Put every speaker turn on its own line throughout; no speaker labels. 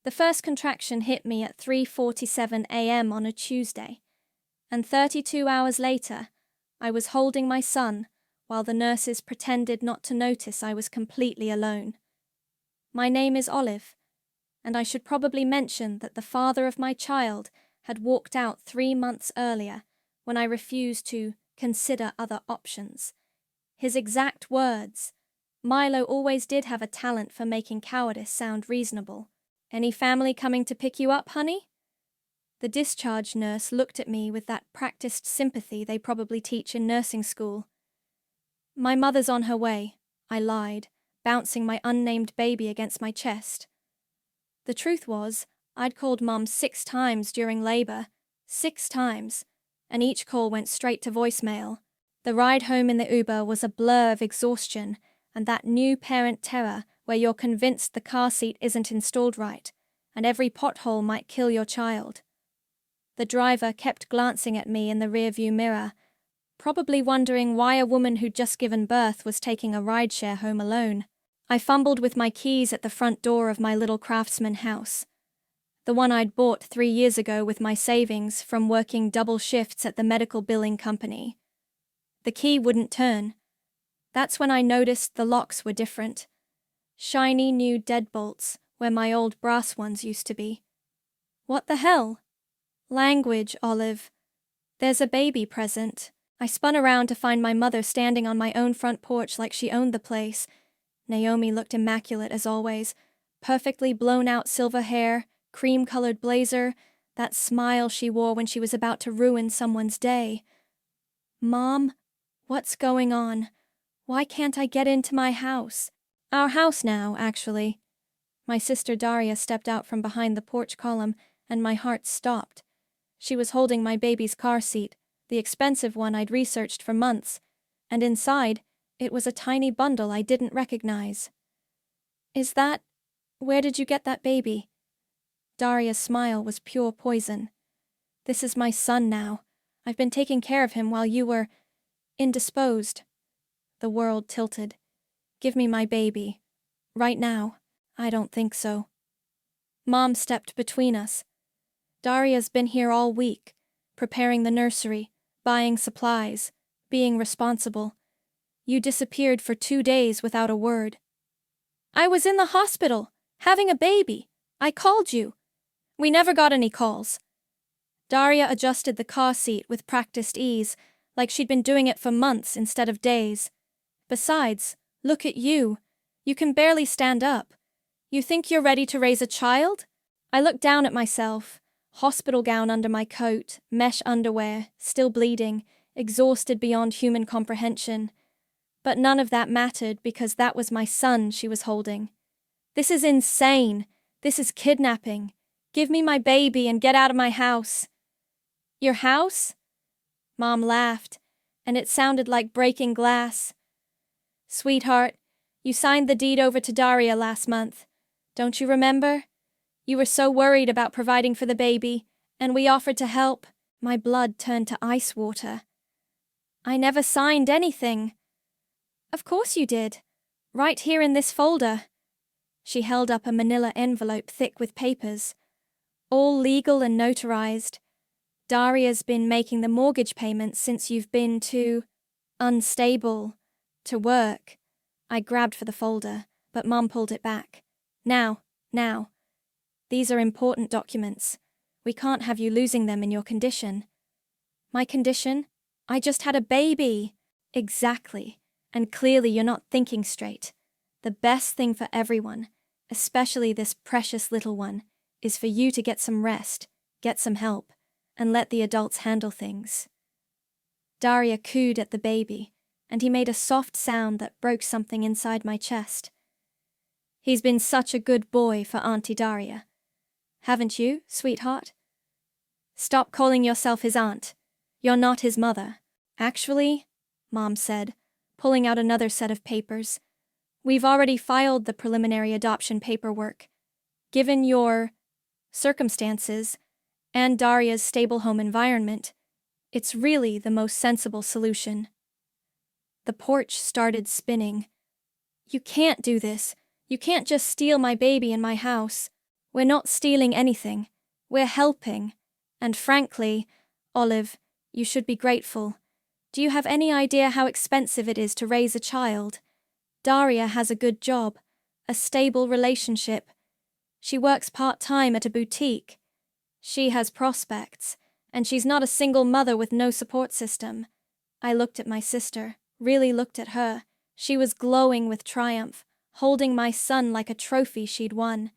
The first contraction hit me at 3:47 a.m. on a Tuesday, and 32 hours later, I was holding my son while the nurses pretended not to notice I was completely alone. My name is Olive, and I should probably mention that the father of my child had walked out 3 months earlier when I refused to consider other options. His exact words, "Milo always did have a talent for making cowardice sound reasonable. Any family coming to pick you up, honey?" The discharge nurse looked at me with that practiced sympathy they probably teach in nursing school. "My mother's on her way," I lied, bouncing my unnamed baby against my chest. The truth was, I'd called Mom 6 times during labor, 6 times, and each call went straight to voicemail. The ride home in the Uber was a blur of exhaustion and that new parent terror where you're convinced the car seat isn't installed right, and every pothole might kill your child. The driver kept glancing at me in the rearview mirror, probably wondering why a woman who'd just given birth was taking a rideshare home alone. I fumbled with my keys at the front door of my little craftsman house, the one I'd bought 3 years ago with my savings from working double shifts at the medical billing company. The key wouldn't turn. That's when I noticed the locks were different. Shiny new deadbolts where my old brass ones used to be. What the hell? Language, Olive. There's a baby present. I spun around to find my mother standing on my own front porch like she owned the place. Naomi looked immaculate as always. Perfectly blown-out silver hair, cream-colored blazer, that smile she wore when she was about to ruin someone's day. "Mom, what's going on? Why can't I get into my house?" Our house now, actually. My sister Daria stepped out from behind the porch column, and my heart stopped. She was holding my baby's car seat, the expensive one I'd researched for months, and inside, it was a tiny bundle I didn't recognize. Where did you get that baby?" Daria's smile was pure poison. "This is my son now. I've been taking care of him while you were indisposed." The world tilted. "Give me my baby. Right now." "I don't think so." Mom stepped between us. "Daria's been here all week, preparing the nursery, buying supplies, being responsible. You disappeared for 2 days without a word." "I was in the hospital, having a baby. I called you." "We never got any calls." Daria adjusted the car seat with practiced ease, like she'd been doing it for months instead of days. "Besides, look at you. You can barely stand up. You think you're ready to raise a child?" I looked down at myself, hospital gown under my coat, mesh underwear, still bleeding, exhausted beyond human comprehension. But none of that mattered because that was my son she was holding. "This is insane. This is kidnapping. Give me my baby and get out of my house." "Your house?" Mom laughed, and it sounded like breaking glass. "Sweetheart, you signed the deed over to Daria last month. Don't you remember? You were so worried about providing for the baby, and we offered to help." My blood turned to ice water. "I never signed anything." "Of course you did. Right here in this folder." She held up a manila envelope thick with papers. "All legal and notarized. Daria's been making the mortgage payments since you've been too unstable to work." I grabbed for the folder, but Mom pulled it back. Now. These are important documents. We can't have you losing them in your condition." "My condition? I just had a baby." "Exactly. And clearly you're not thinking straight. The best thing for everyone, especially this precious little one, is for you to get some rest, get some help, and let the adults handle things." Daria cooed at the baby, and he made a soft sound that broke something inside my chest. "He's been such a good boy for Auntie Daria. Haven't you, sweetheart?" "Stop calling yourself his aunt. You're not his mother." "Actually," Mom said, pulling out another set of papers, "we've already filed the preliminary adoption paperwork. Given your circumstances and Daria's stable home environment, it's really the most sensible solution." The porch started spinning. "You can't do this. You can't just steal my baby in my house." We're not stealing anything. We're helping. And frankly, Olive, you should be grateful. Do you have any idea how expensive it is to raise a child? Daria has a good job, a stable relationship. She works part-time at a boutique. She has prospects, and she's not a single mother with no support system. I looked at my sister, really looked at her. She was glowing with triumph, holding my son like a trophy she'd won.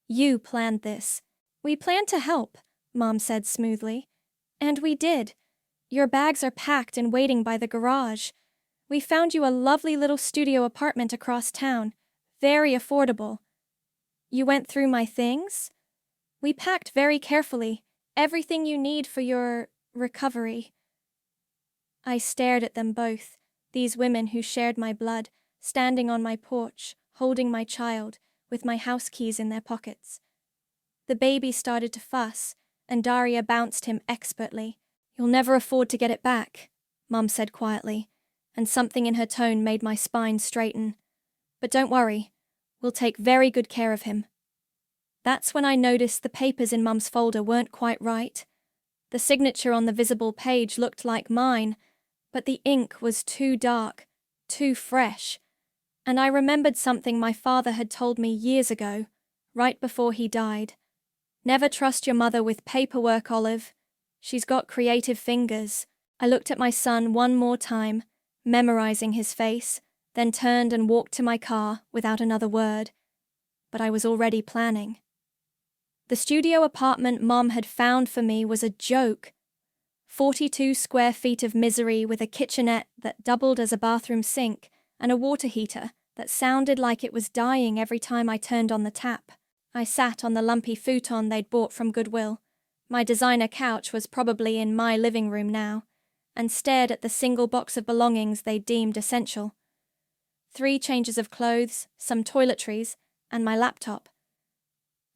You planned this. We planned to help, Mom said smoothly. And we did. Your bags are packed and waiting by the garage. We found you a lovely little studio apartment across town. Very affordable. You went through my things? We packed very carefully. Everything you need for your recovery. I stared at them both, these women who shared my blood, standing on my porch, holding my child, with my house keys in their pockets. The baby started to fuss, and Daria bounced him expertly. You'll never afford to get it back, Mom said quietly, and something in her tone made my spine straighten. But don't worry, we'll take very good care of him. That's when I noticed the papers in Mum's folder weren't quite right. The signature on the visible page looked like mine, but the ink was too dark, too fresh. And I remembered something my father had told me years ago, right before he died. Never trust your mother with paperwork, Olive. She's got creative fingers. I looked at my son one more time, memorizing his face, then turned and walked to my car without another word. But I was already planning. The studio apartment Mom had found for me was a joke. 42 square feet of misery with a kitchenette that doubled as a bathroom sink and a water heater that sounded like it was dying every time I turned on the tap. I sat on the lumpy futon they'd bought from Goodwill. My designer couch was probably in my living room now, and stared at the single box of belongings they deemed essential. 3 changes of clothes, some toiletries, and my laptop.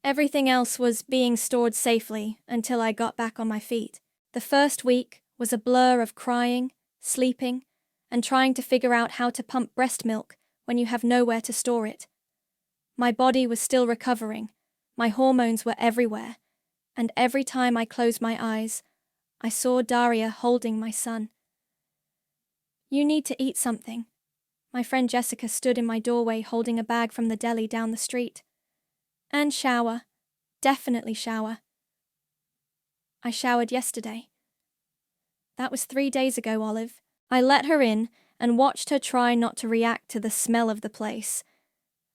Everything else was being stored safely until I got back on my feet. The first week was a blur of crying, sleeping, and trying to figure out how to pump breast milk when you have nowhere to store it. My body was still recovering, my hormones were everywhere, and every time I closed my eyes, I saw Daria holding my son. You need to eat something. My friend Jessica stood in my doorway holding a bag from the deli down the street. And shower. Definitely shower. I showered yesterday. That was 3 days ago, Olive. I let her in and watched her try not to react to the smell of the place.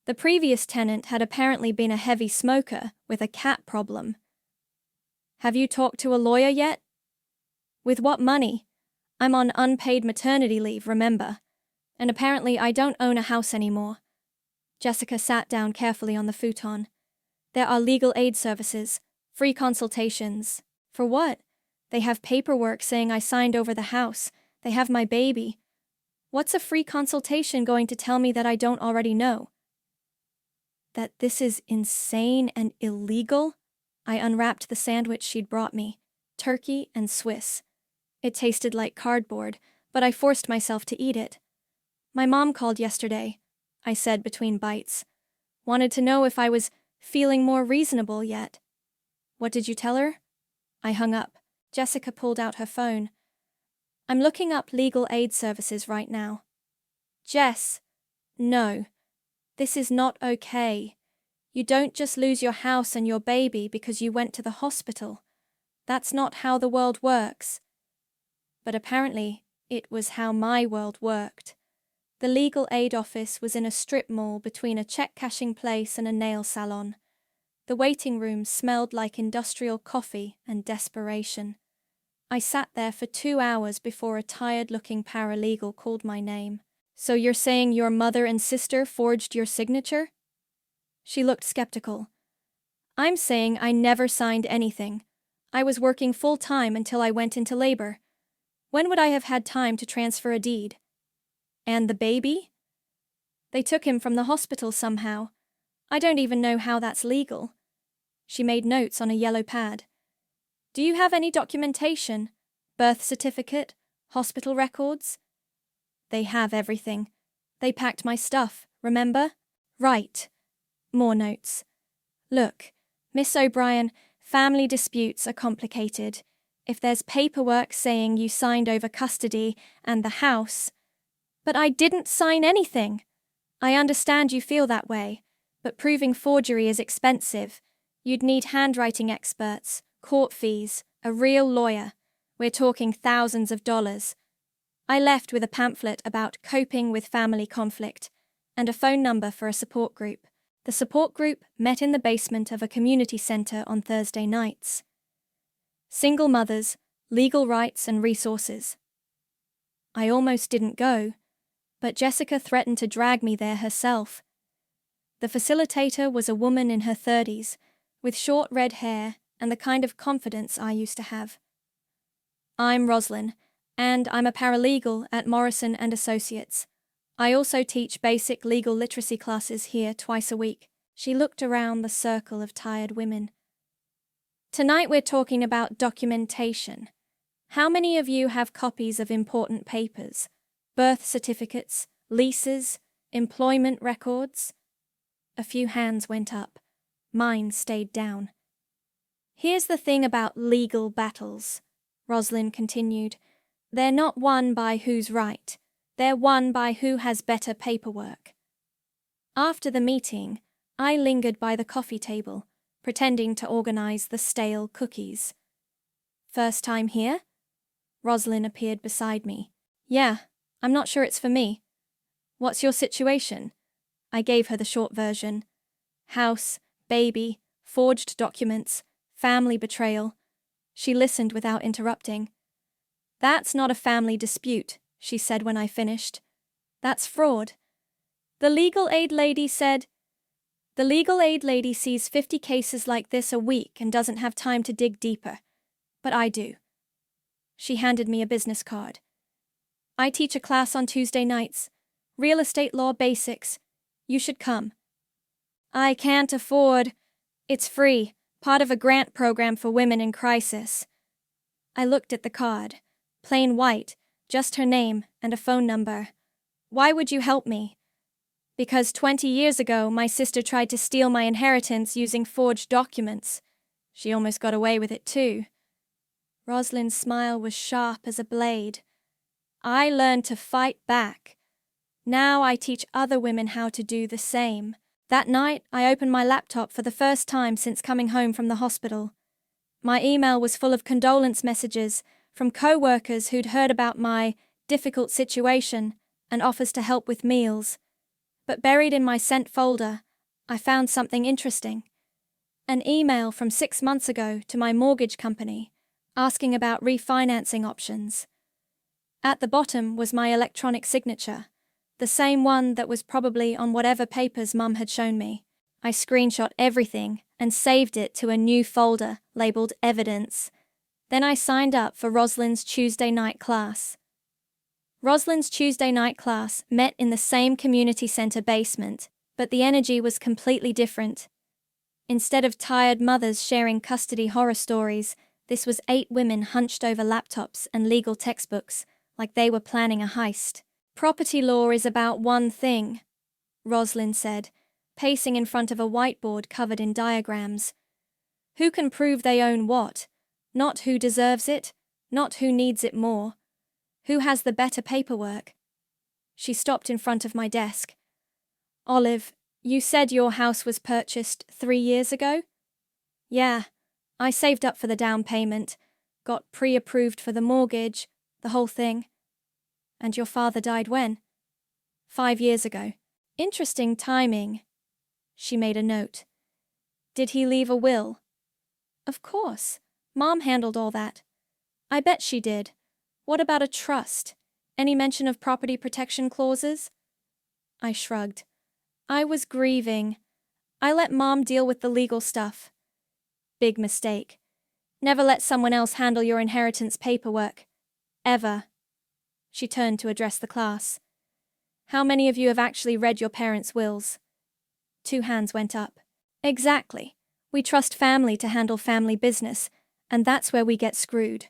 The previous tenant had apparently been a heavy smoker with a cat problem. Have you talked to a lawyer yet? With what money? I'm on unpaid maternity leave, remember? And apparently I don't own a house anymore. Jessica sat down carefully on the futon. There are legal aid services, free consultations. For what? They have paperwork saying I signed over the house. They have my baby. What's a free consultation going to tell me that I don't already know? That this is insane and illegal? I unwrapped the sandwich she'd brought me, turkey and Swiss. It tasted like cardboard, but I forced myself to eat it. My mom called yesterday, I said between bites. Wanted to know if I was feeling more reasonable yet. What did you tell her? I hung up. Jessica pulled out her phone. I'm looking up legal aid services right now. Jess, no. This is not okay. You don't just lose your house and your baby because you went to the hospital. That's not how the world works. But apparently, it was how my world worked. The legal aid office was in a strip mall between a check-cashing place and a nail salon. The waiting room smelled like industrial coffee and desperation. I sat there for 2 hours before a tired-looking paralegal called my name. So you're saying your mother and sister forged your signature? She looked skeptical. I'm saying I never signed anything. I was working full-time until I went into labor. When would I have had time to transfer a deed? And the baby? They took him from the hospital somehow. I don't even know how that's legal. She made notes on a yellow pad. Do you have any documentation? Birth certificate? Hospital records? They have everything. They packed my stuff, remember? Right. More notes. Look, Miss O'Brien, family disputes are complicated. If there's paperwork saying you signed over custody and the house. But I didn't sign anything. I understand you feel that way, but proving forgery is expensive. You'd need handwriting experts, court fees, a real lawyer. We're talking thousands of dollars. I left with a pamphlet about coping with family conflict and a phone number for a support group. The support group met in the basement of a community center on Thursday nights. Single mothers, legal rights and resources. I almost didn't go, but Jessica threatened to drag me there herself. The facilitator was a woman in her 30s, with short red hair and the kind of confidence I used to have. I'm Roslyn, and I'm a paralegal at Morrison & Associates. I also teach basic legal literacy classes here twice a week. She looked around the circle of tired women. Tonight we're talking about documentation. How many of you have copies of important papers? Birth certificates, leases, employment records? A few hands went up. Mine stayed down. Here's the thing about legal battles, Roslyn continued. They're not won by who's right. They're won by who has better paperwork. After the meeting, I lingered by the coffee table, pretending to organize the stale cookies. First time here? Roslyn appeared beside me. Yeah, I'm not sure it's for me. What's your situation? I gave her the short version. House, baby, forged documents, family betrayal. She listened without interrupting. That's not a family dispute, she said when I finished. That's fraud. The legal aid lady said, The legal aid lady sees 50 cases like this a week and doesn't have time to dig deeper. But I do. She handed me a business card. I teach a class on Tuesday nights. Real estate law basics. You should come. I can't afford. It's free, part of a grant program for women in crisis. I looked at the card. Plain white, just her name and a phone number. Why would you help me? Because 20 years ago, my sister tried to steal my inheritance using forged documents. She almost got away with it too. Roslyn's smile was sharp as a blade. I learned to fight back. Now I teach other women how to do the same. That night, I opened my laptop for the first time since coming home from the hospital. My email was full of condolence messages from co-workers who'd heard about my difficult situation and offers to help with meals. But buried in my sent folder, I found something interesting. An email from 6 months ago to my mortgage company, asking about refinancing options. At the bottom was my electronic signature, the same one that was probably on whatever papers Mum had shown me. I screenshot everything and saved it to a new folder labeled Evidence. Then I signed up for Roslyn's Tuesday night class. Roslyn's Tuesday night class met in the same community center basement, but the energy was completely different. Instead of tired mothers sharing custody horror stories, this was 8 women hunched over laptops and legal textbooks, like they were planning a heist. Property law is about one thing, Roslyn said, pacing in front of a whiteboard covered in diagrams. Who can prove they own what? Not who deserves it, not who needs it more. Who has the better paperwork? She stopped in front of my desk. Olive, you said your house was purchased 3 years ago? Yeah, I saved up for the down payment, got pre-approved for the mortgage, the whole thing. And your father died when? 5 years ago. Interesting timing. She made a note. Did he leave a will? Of course. Mom handled all that. I bet she did. What about a trust? Any mention of property protection clauses? I shrugged. I was grieving. I let Mom deal with the legal stuff. Big mistake. Never let someone else handle your inheritance paperwork. Ever. She turned to address the class. How many of you have actually read your parents' wills? 2 hands went up. Exactly. We trust family to handle family business, and that's where we get screwed.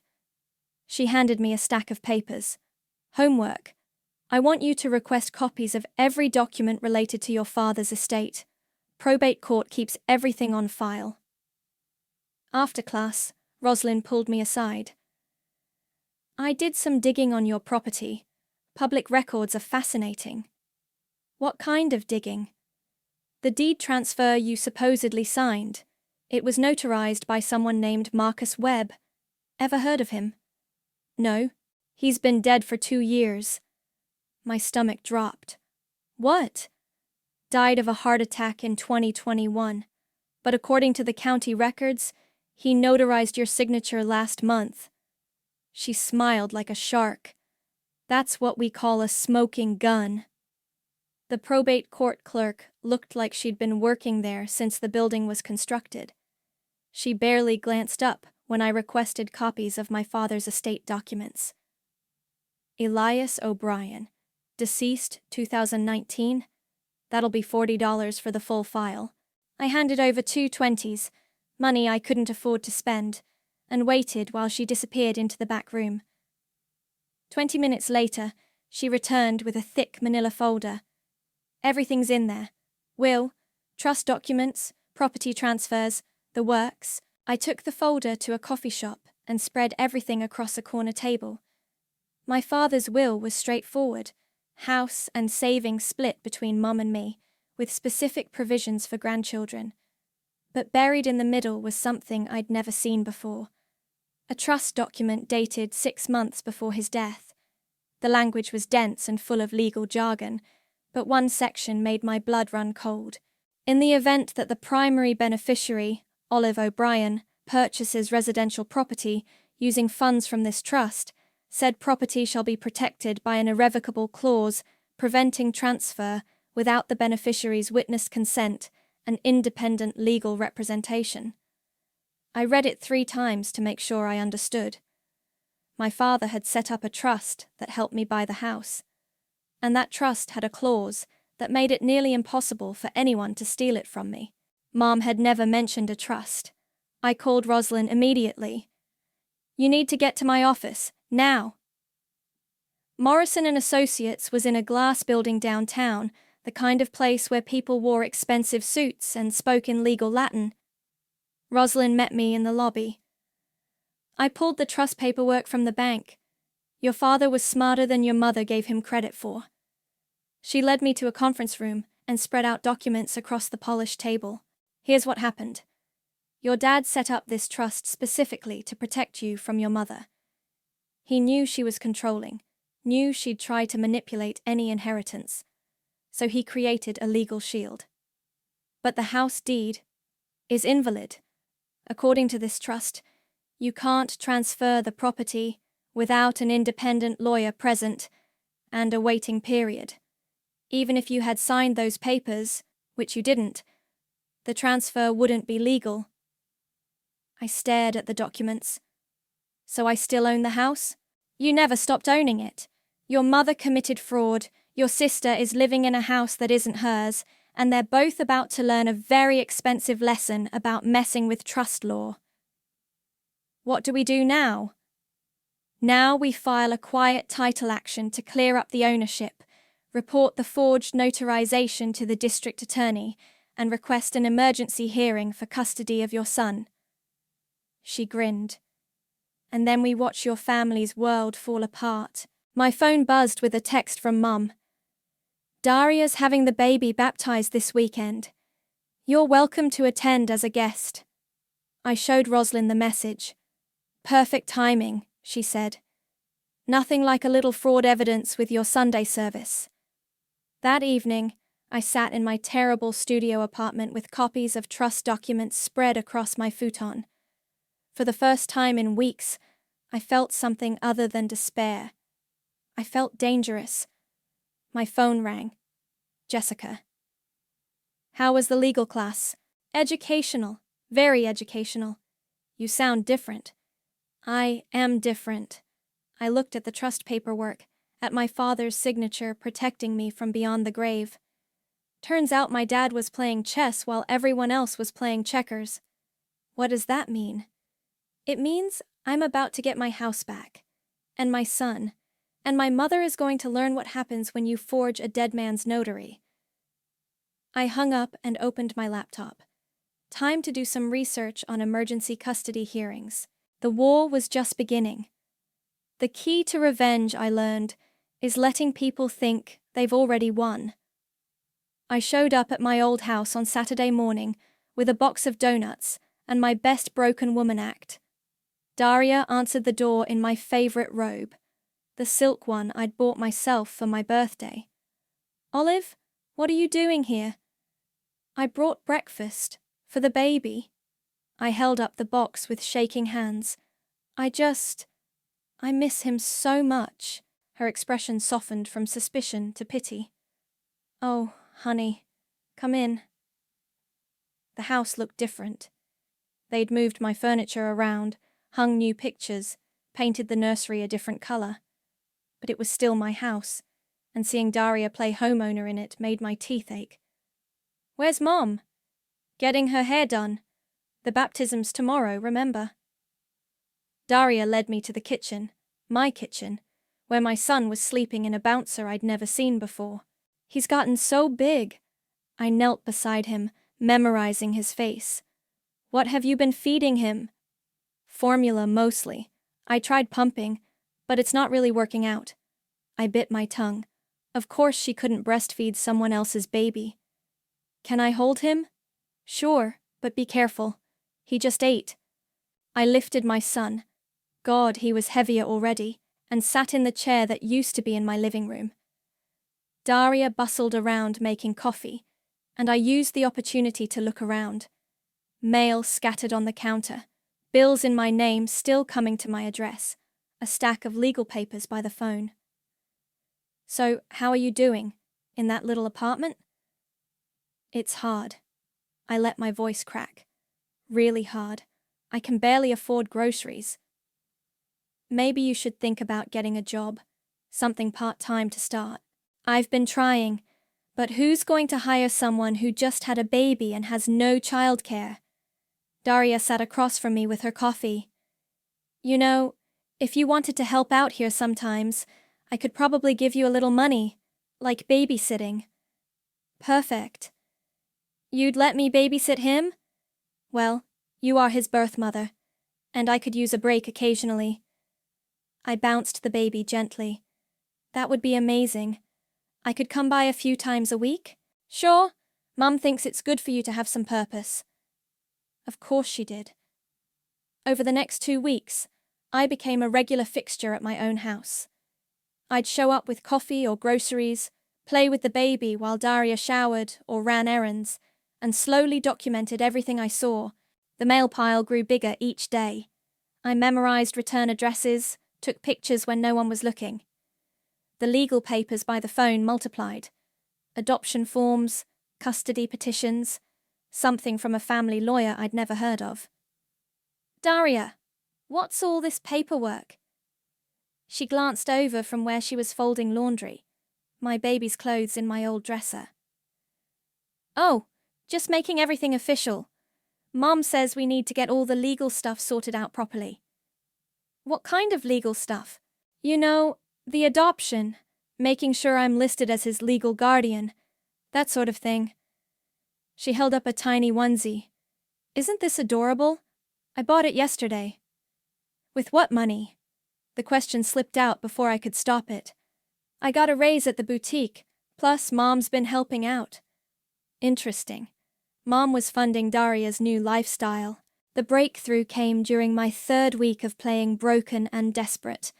She handed me a stack of papers. Homework. I want you to request copies of every document related to your father's estate. Probate court keeps everything on file. After class, Roslyn pulled me aside. I did some digging on your property. Public records are fascinating. What kind of digging? The deed transfer you supposedly signed. It was notarized by someone named Marcus Webb. Ever heard of him? No. He's been dead for 2 years. My stomach dropped. What? Died of a heart attack in 2021. But according to the county records, he notarized your signature last month. She smiled like a shark. That's what we call a smoking gun. The probate court clerk looked like she'd been working there since the building was constructed. She barely glanced up when I requested copies of my father's estate documents. Elias O'Brien, deceased 2019. That'll be $40 for the full file. I handed over 2 20s, money I couldn't afford to spend, and waited while she disappeared into the back room. 20 minutes later, she returned with a thick manila folder. Everything's in there. Will, trust documents, property transfers, the works. I took the folder to a coffee shop and spread everything across a corner table. My father's will was straightforward, house and savings split between Mum and me, with specific provisions for grandchildren. But buried in the middle was something I'd never seen before. A trust document dated 6 months before his death. The language was dense and full of legal jargon, but one section made my blood run cold. In the event that the primary beneficiary, Olive O'Brien, purchases residential property using funds from this trust, said property shall be protected by an irrevocable clause preventing transfer without the beneficiary's witnessed consent and independent legal representation. I read it 3 times to make sure I understood. My father had set up a trust that helped me buy the house, and that trust had a clause that made it nearly impossible for anyone to steal it from me. Mom had never mentioned a trust. I called Roslyn immediately. You need to get to my office, now. Morrison and Associates was in a glass building downtown, the kind of place where people wore expensive suits and spoke in legal Latin. Roslyn met me in the lobby. I pulled the trust paperwork from the bank. Your father was smarter than your mother gave him credit for. She led me to a conference room and spread out documents across the polished table. Here's what happened. Your dad set up this trust specifically to protect you from your mother. He knew she was controlling, knew she'd try to manipulate any inheritance, so he created a legal shield. But the house deed is invalid. According to this trust, you can't transfer the property without an independent lawyer present and a waiting period. Even if you had signed those papers, which you didn't, the transfer wouldn't be legal. I stared at the documents. So I still own the house? You never stopped owning it. Your mother committed fraud, your sister is living in a house that isn't hers, and they're both about to learn a very expensive lesson about messing with trust law. What do we do now? Now we file a quiet title action to clear up the ownership, report the forged notarization to the district attorney, and request an emergency hearing for custody of your son. She grinned. And then we watch your family's world fall apart. My phone buzzed with a text from Mum. Daria's having the baby baptized this weekend. You're welcome to attend as a guest. I showed Roslyn the message. Perfect timing, she said. Nothing like a little fraud evidence with your Sunday service. That evening, I sat in my terrible studio apartment with copies of trust documents spread across my futon. For the first time in weeks, I felt something other than despair. I felt dangerous. My phone rang. Jessica. How was the legal class? Educational. Very educational. You sound different. I am different. I looked at the trust paperwork, at my father's signature protecting me from beyond the grave. Turns out my dad was playing chess while everyone else was playing checkers. What does that mean? It means I'm about to get my house back, and my son, and my mother is going to learn what happens when you forge a dead man's notary. I hung up and opened my laptop. Time to do some research on emergency custody hearings. The war was just beginning. The key to revenge, I learned, is letting people think they've already won. I showed up at my old house on Saturday morning with a box of donuts and my best broken woman act. Daria answered the door in my favorite robe, the silk one I'd bought myself for my birthday. "Olive, what are you doing here?" "I brought breakfast for the baby." I held up the box with shaking hands. I miss him so much." Her expression softened from suspicion to pity. "Oh, honey, come in." The house looked different. They'd moved my furniture around, hung new pictures, painted the nursery a different color. But it was still my house, and seeing Daria play homeowner in it made my teeth ache. "Where's Mom?" "Getting her hair done. The baptism's tomorrow, remember?" Daria led me to the kitchen, my kitchen, where my son was sleeping in a bouncer I'd never seen before. "He's gotten so big." I knelt beside him, memorizing his face. "What have you been feeding him?" "Formula mostly. I tried pumping, but it's not really working out." I bit my tongue. Of course she couldn't breastfeed someone else's baby. "Can I hold him?" "Sure, but be careful. He just ate." I lifted my son. God, he was heavier already, and sat in the chair that used to be in my living room. Daria bustled around making coffee, and I used the opportunity to look around. Mail scattered on the counter, bills in my name still coming to my address, a stack of legal papers by the phone. "So, how are you doing? In that little apartment?" "It's hard." I let my voice crack. "Really hard. I can barely afford groceries." "Maybe you should think about getting a job, something part-time to start." "I've been trying, but who's going to hire someone who just had a baby and has no childcare?" Daria sat across from me with her coffee. "You know, if you wanted to help out here sometimes, I could probably give you a little money, like babysitting." "Perfect." "You'd let me babysit him?" "Well, you are his birth mother, and I could use a break occasionally." I bounced the baby gently. "That would be amazing. I could come by a few times a week?" "Sure. Mum thinks it's good for you to have some purpose." Of course she did. Over the next 2 weeks, I became a regular fixture at my own house. I'd show up with coffee or groceries, play with the baby while Daria showered or ran errands, and slowly documented everything I saw. The mail pile grew bigger each day. I memorized return addresses, took pictures when no one was looking. The legal papers by the phone multiplied. Adoption forms, custody petitions, something from a family lawyer I'd never heard of. "Daria, what's all this paperwork?" She glanced over from where she was folding laundry, my baby's clothes in my old dresser. "Oh, just making everything official. Mom says we need to get all the legal stuff sorted out properly." "What kind of legal stuff?" "You know, the adoption, making sure I'm listed as his legal guardian, that sort of thing." She held up a tiny onesie. "Isn't this adorable? I bought it yesterday." "With what money?" The question slipped out before I could stop it. "I got a raise at the boutique, plus Mom's been helping out." Interesting. Mom was funding Daria's new lifestyle. The breakthrough came during my 3rd week of playing broken and desperate.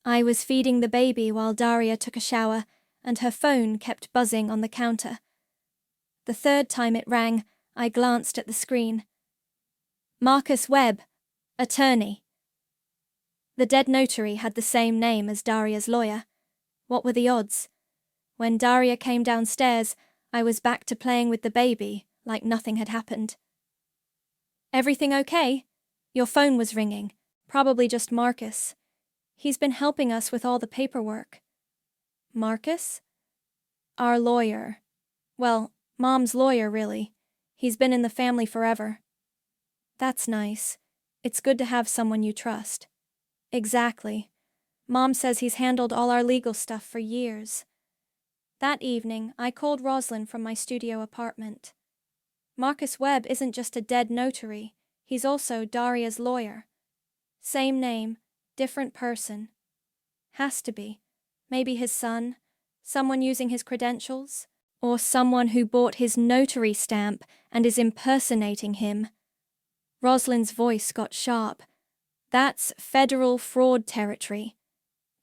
I was feeding the baby while Daria took a shower, and her phone kept buzzing on the counter. The 3rd time it rang, I glanced at the screen. Marcus Webb, attorney. The dead notary had the same name as Daria's lawyer. What were the odds? When Daria came downstairs, I was back to playing with the baby, like nothing had happened. "Everything okay?" "Your phone was ringing. Probably just Marcus. He's been helping us with all the paperwork." "Marcus?" "Our lawyer. Well, Mom's lawyer, really. He's been in the family forever." "That's nice. It's good to have someone you trust." "Exactly. Mom says he's handled all our legal stuff for years." That evening, I called Roslyn from my studio apartment. Marcus Webb isn't just a dead notary, he's also Daria's lawyer. Same name, different person. Has to be. Maybe his son, someone using his credentials, or someone who bought his notary stamp and is impersonating him. Rosalind's voice got sharp. That's federal fraud territory.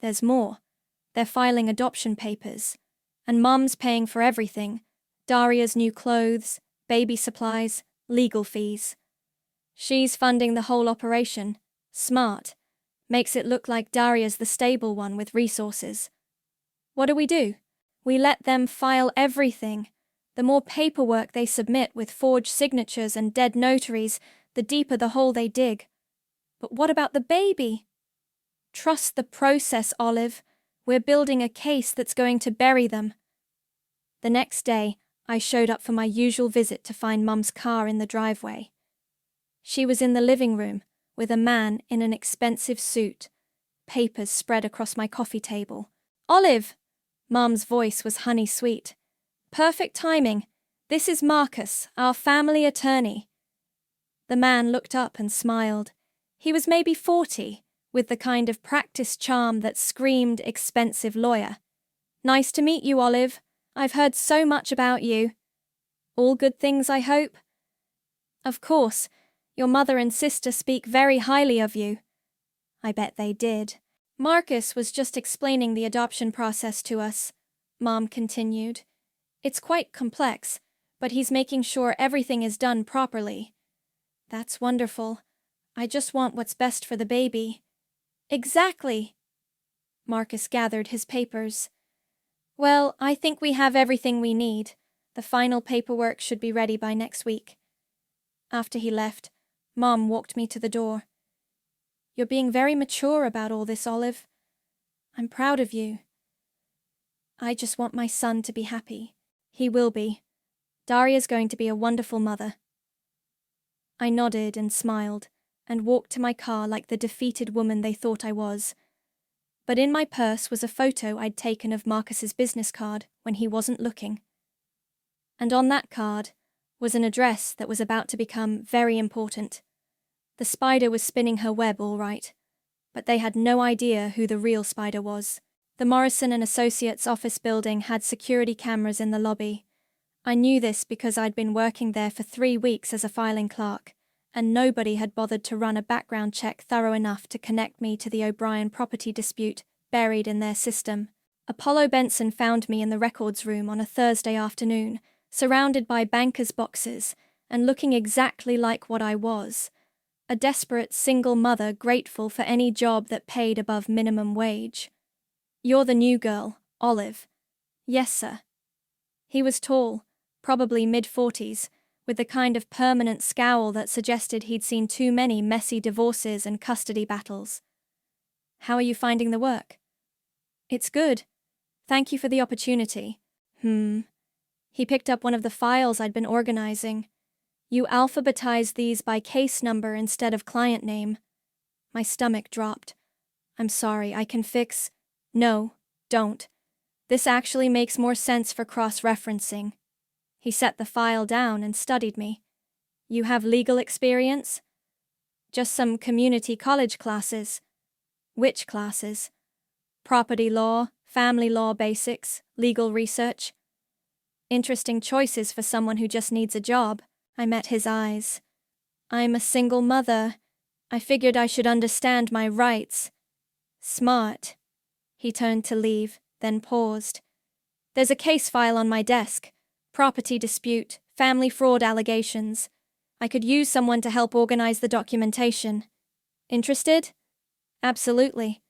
There's more. They're filing adoption papers. And Mum's paying for everything. Daria's new clothes, baby supplies, legal fees. She's funding the whole operation. Smart. Makes it look like Daria's the stable one with resources. What do? We let them file everything. The more paperwork they submit with forged signatures and dead notaries, the deeper the hole they dig. But what about the baby? Trust the process, Olive. We're building a case that's going to bury them. The next day, I showed up for my usual visit to find Mum's car in the driveway. She was in the living room, with a man in an expensive suit, papers spread across my coffee table. Olive! Mum's voice was honey-sweet. Perfect timing. This is Marcus, our family attorney. The man looked up and smiled. He was maybe 40, with the kind of practiced charm that screamed expensive lawyer. Nice to meet you, Olive. I've heard so much about you. All good things, I hope? Of course. Your mother and sister speak very highly of you. I bet they did. Marcus was just explaining the adoption process to us, Mom continued. It's quite complex, but he's making sure everything is done properly. That's wonderful. I just want what's best for the baby. Exactly. Marcus gathered his papers. Well, I think we have everything we need. The final paperwork should be ready by next week. After he left, Mom walked me to the door. You're being very mature about all this, Olive. I'm proud of you. I just want my son to be happy. He will be. Daria's going to be a wonderful mother. I nodded and smiled, and walked to my car like the defeated woman they thought I was. But in my purse was a photo I'd taken of Marcus's business card when he wasn't looking. And on that card was an address that was about to become very important. The spider was spinning her web all right, but they had no idea who the real spider was. The Morrison & Associates office building had security cameras in the lobby. I knew this because I'd been working there for 3 weeks as a filing clerk, and nobody had bothered to run a background check thorough enough to connect me to the O'Brien property dispute buried in their system. Apollo Benson found me in the records room on a Thursday afternoon, surrounded by bankers' boxes, and looking exactly like what I was. A desperate single mother grateful for any job that paid above minimum wage. You're the new girl, Olive. Yes, sir. He was tall, probably mid-40s, with the kind of permanent scowl that suggested he'd seen too many messy divorces and custody battles. How are you finding the work? It's good. Thank you for the opportunity. He picked up one of the files I'd been organizing. You alphabetized these by case number instead of client name. My stomach dropped. I'm sorry, I can fix... No, don't. This actually makes more sense for cross-referencing. He set the file down and studied me. You have legal experience? Just some community college classes. Which classes? Property law, family law basics, legal research. Interesting choices for someone who just needs a job. I met his eyes. I'm a single mother. I figured I should understand my rights. Smart. He turned to leave, then paused. There's a case file on my desk. Property dispute, family fraud allegations. I could use someone to help organize the documentation. Interested? Absolutely.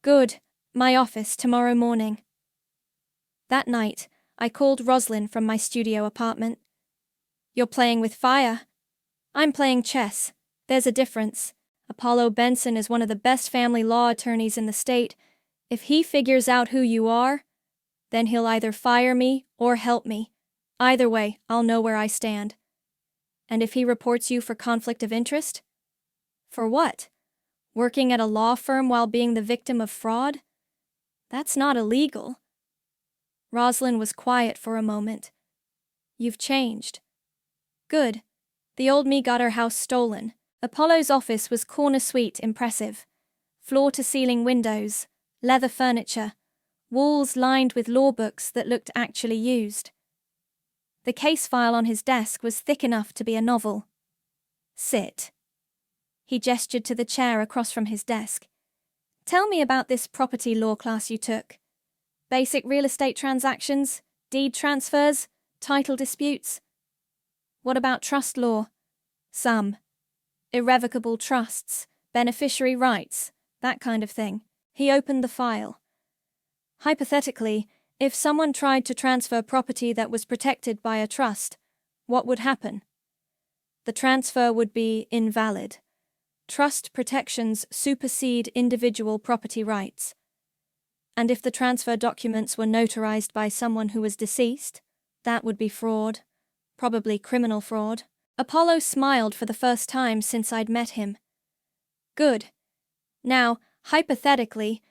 Good. My office tomorrow morning. That night, I called Rosalind from my studio apartment. You're playing with fire. I'm playing chess. There's a difference. Apollo Benson is one of the best family law attorneys in the state. If he figures out who you are, then he'll either fire me or help me. Either way, I'll know where I stand. And if he reports you for conflict of interest? For what? Working at a law firm while being the victim of fraud? That's not illegal. Rosalind was quiet for a moment. You've changed. Good. The old me got her house stolen. Apollo's office was corner suite impressive. Floor-to-ceiling windows, leather furniture, walls lined with law books that looked actually used. The case file on his desk was thick enough to be a novel. Sit. He gestured to the chair across from his desk. Tell me about this property law class you took. Basic real estate transactions, deed transfers, title disputes. What about trust law? Some. Irrevocable trusts, beneficiary rights, that kind of thing. He opened the file. Hypothetically, if someone tried to transfer property that was protected by a trust, what would happen? The transfer would be invalid. Trust protections supersede individual property rights. And if the transfer documents were notarized by someone who was deceased, that would be fraud, probably criminal fraud. Apollo smiled for the first time since I'd met him. Good. Now, hypothetically,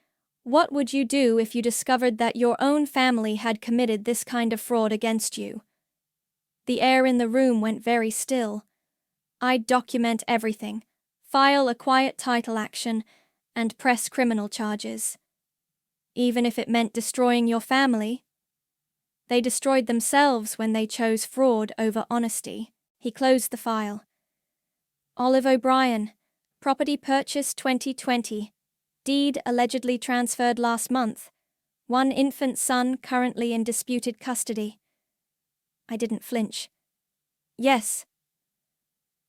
what would you do if you discovered that your own family had committed this kind of fraud against you? The air in the room went very still. I'd document everything, file a quiet title action, and press criminal charges. Even if it meant destroying your family. They destroyed themselves when they chose fraud over honesty. He closed the file. Olive O'Brien, property purchase 2020. Deed allegedly transferred last month. One infant son currently in disputed custody. I didn't flinch. Yes.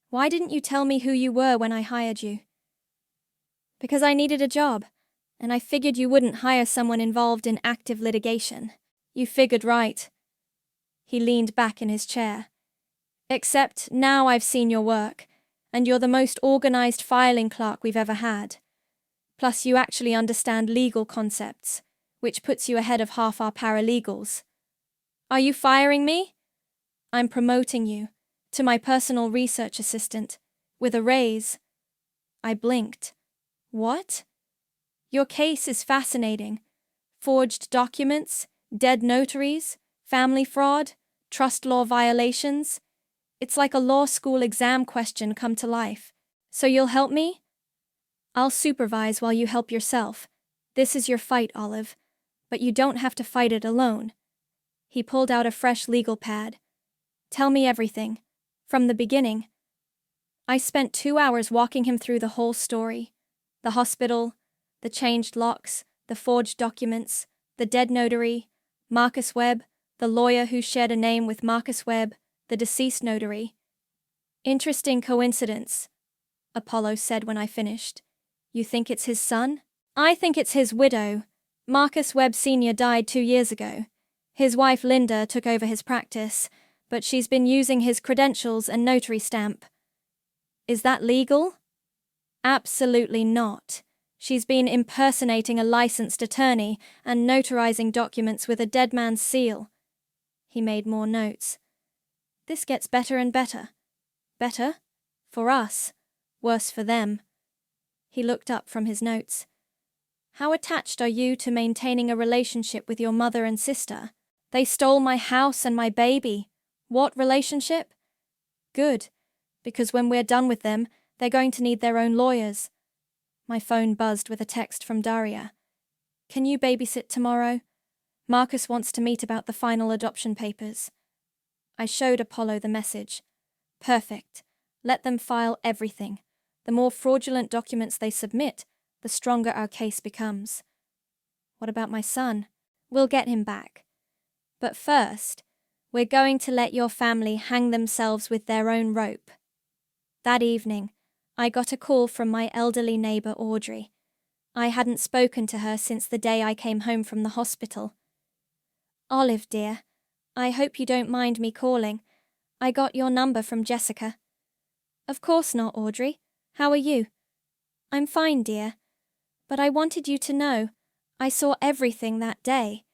Why didn't you tell me who you were when I hired you? Because I needed a job, and I figured you wouldn't hire someone involved in active litigation. You figured right. He leaned back in his chair. Except now I've seen your work, and you're the most organized filing clerk we've ever had. Plus you actually understand legal concepts, which puts you ahead of half our paralegals. Are you firing me? I'm promoting you to my personal research assistant, with a raise. I blinked. What? Your case is fascinating. Forged documents, dead notaries, family fraud, trust law violations. It's like a law school exam question come to life. So you'll help me? I'll supervise while you help yourself. This is your fight, Olive, but you don't have to fight it alone. He pulled out a fresh legal pad. Tell me everything, from the beginning. I spent 2 hours walking him through the whole story. The hospital, the changed locks, the forged documents, the dead notary, Marcus Webb, the lawyer who shared a name with Marcus Webb, the deceased notary. Interesting coincidence, Apollo said when I finished. You think it's his son? I think it's his widow. Marcus Webb Sr. died 2 years ago. His wife Linda took over his practice, but she's been using his credentials and notary stamp. Is that legal? Absolutely not. She's been impersonating a licensed attorney and notarizing documents with a dead man's seal. He made more notes. This gets better and better. Better? For us. Worse for them. He looked up from his notes. How attached are you to maintaining a relationship with your mother and sister? They stole my house and my baby. What relationship? Good, because when we're done with them, they're going to need their own lawyers. My phone buzzed with a text from Daria. Can you babysit tomorrow? Marcus wants to meet about the final adoption papers. I showed Apollo the message. Perfect. Let them file everything. The more fraudulent documents they submit, the stronger our case becomes. What about my son? We'll get him back. But first, we're going to let your family hang themselves with their own rope. That evening, I got a call from my elderly neighbor Audrey. I hadn't spoken to her since the day I came home from the hospital. Olive, dear, I hope you don't mind me calling. I got your number from Jessica. Of course not, Audrey. How are you? I'm fine, dear. But I wanted you to know, I saw everything that day.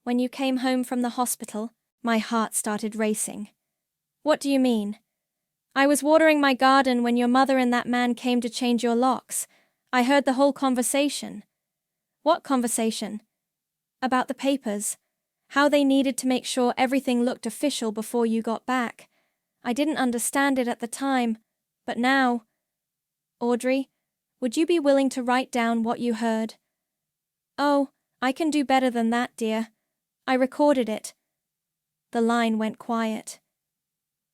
When you came home from the hospital, my heart started racing. What do you mean? I was watering my garden when your mother and that man came to change your locks. I heard the whole conversation. What conversation? About the papers. How they needed to make sure everything looked official before you got back. I didn't understand it at the time, but now… Audrey, would you be willing to write down what you heard? Oh, I can do better than that, dear. I recorded it. The line went quiet.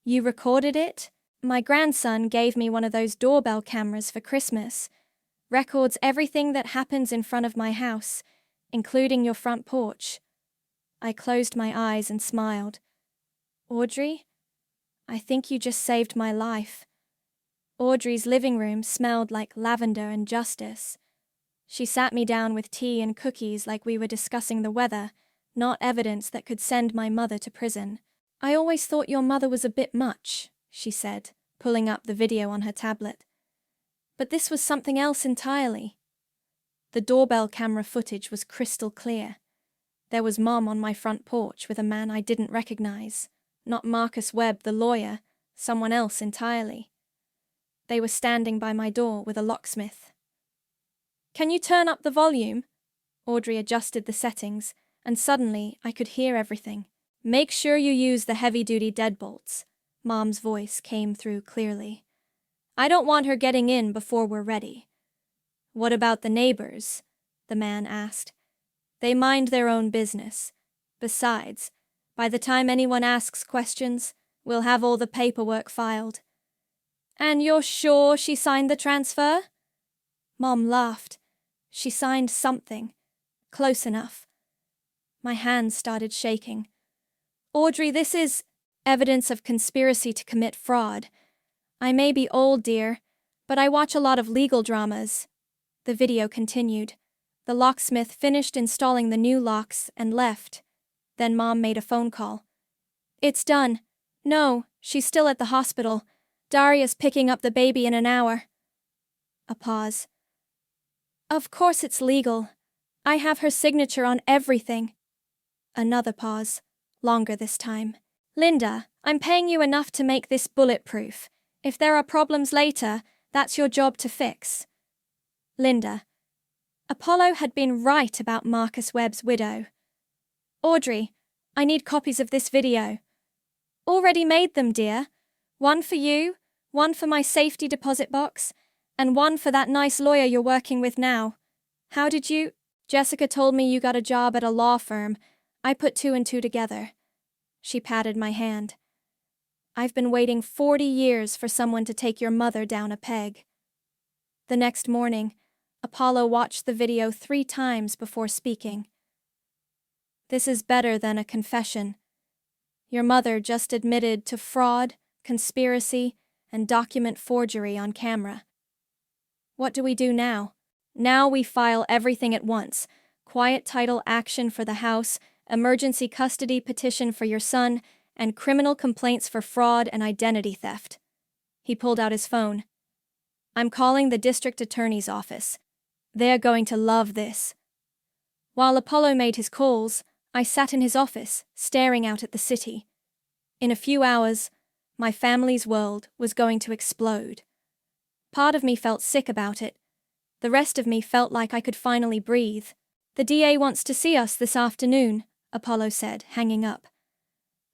You recorded it? My grandson gave me one of those doorbell cameras for Christmas. Records everything that happens in front of my house, including your front porch. I closed my eyes and smiled. Audrey, I think you just saved my life. Audrey's living room smelled like lavender and justice. She sat me down with tea and cookies like we were discussing the weather, not evidence that could send my mother to prison. I always thought your mother was a bit much, she said, pulling up the video on her tablet. But this was something else entirely. The doorbell camera footage was crystal clear. There was Mom on my front porch with a man I didn't recognize. Not Marcus Webb, the lawyer, someone else entirely. They were standing by my door with a locksmith. Can you turn up the volume? Audrey adjusted the settings, and suddenly I could hear everything. Make sure you use the heavy-duty deadbolts. Mom's voice came through clearly. I don't want her getting in before we're ready. What about the neighbors? The man asked. They mind their own business. Besides, by the time anyone asks questions, we'll have all the paperwork filed. And you're sure she signed the transfer? Mom laughed. She signed something. Close enough. My hands started shaking. Audrey, this is evidence of conspiracy to commit fraud. I may be old, dear, but I watch a lot of legal dramas. The video continued. The locksmith finished installing the new locks and left. Then Mom made a phone call. It's done. No, she's still at the hospital. Daria's picking up the baby in an hour. A pause. Of course it's legal. I have her signature on everything. Another pause. Longer this time. Linda, I'm paying you enough to make this bulletproof. If there are problems later, that's your job to fix. Linda. Apollo had been right about Marcus Webb's widow. Audrey, I need copies of this video. Already made them, dear. One for you, one for my safety deposit box, and one for that nice lawyer you're working with now. How did you… Jessica told me you got a job at a law firm. I put 2 and 2 together. She patted my hand. I've been waiting 40 years for someone to take your mother down a peg. The next morning, Apollo watched the video 3 times before speaking. This is better than a confession. Your mother just admitted to fraud, conspiracy, and document forgery on camera. What do we do now? Now we file everything at once. Quiet title action for the house, emergency custody petition for your son, and criminal complaints for fraud and identity theft. He pulled out his phone. I'm calling the district attorney's office. They're going to love this. While Apollo made his calls, I sat in his office, staring out at the city. In a few hours, my family's world was going to explode. Part of me felt sick about it. The rest of me felt like I could finally breathe. The DA wants to see us this afternoon, Apollo said, hanging up.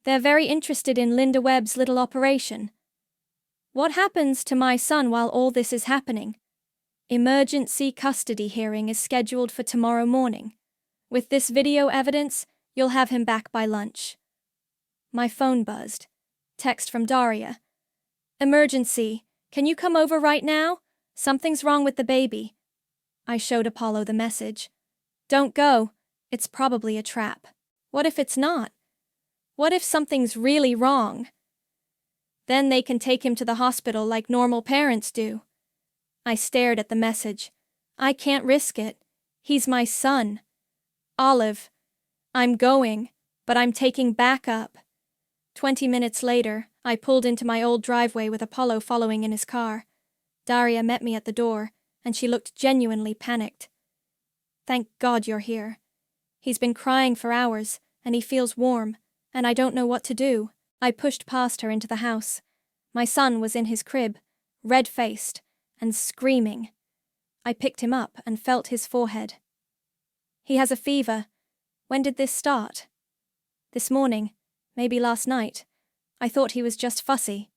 They're very interested in Linda Webb's little operation. What happens to my son while all this is happening? Emergency custody hearing is scheduled for tomorrow morning. With this video evidence, you'll have him back by lunch. My phone buzzed. Text from Daria. Emergency. Can you come over right now? Something's wrong with the baby. I showed Apollo the message. Don't go. It's probably a trap. What if it's not? What if something's really wrong? Then they can take him to the hospital like normal parents do. I stared at the message. I can't risk it. He's my son. Olive. I'm going, but I'm taking backup. 20 minutes later, I pulled into my old driveway with Apollo following in his car. Daria met me at the door, and she looked genuinely panicked. Thank God you're here. He's been crying for hours, and he feels warm, and I don't know what to do. I pushed past her into the house. My son was in his crib, red-faced, and screaming. I picked him up and felt his forehead. He has a fever. When did this start? This morning, maybe last night. I thought he was just fussy.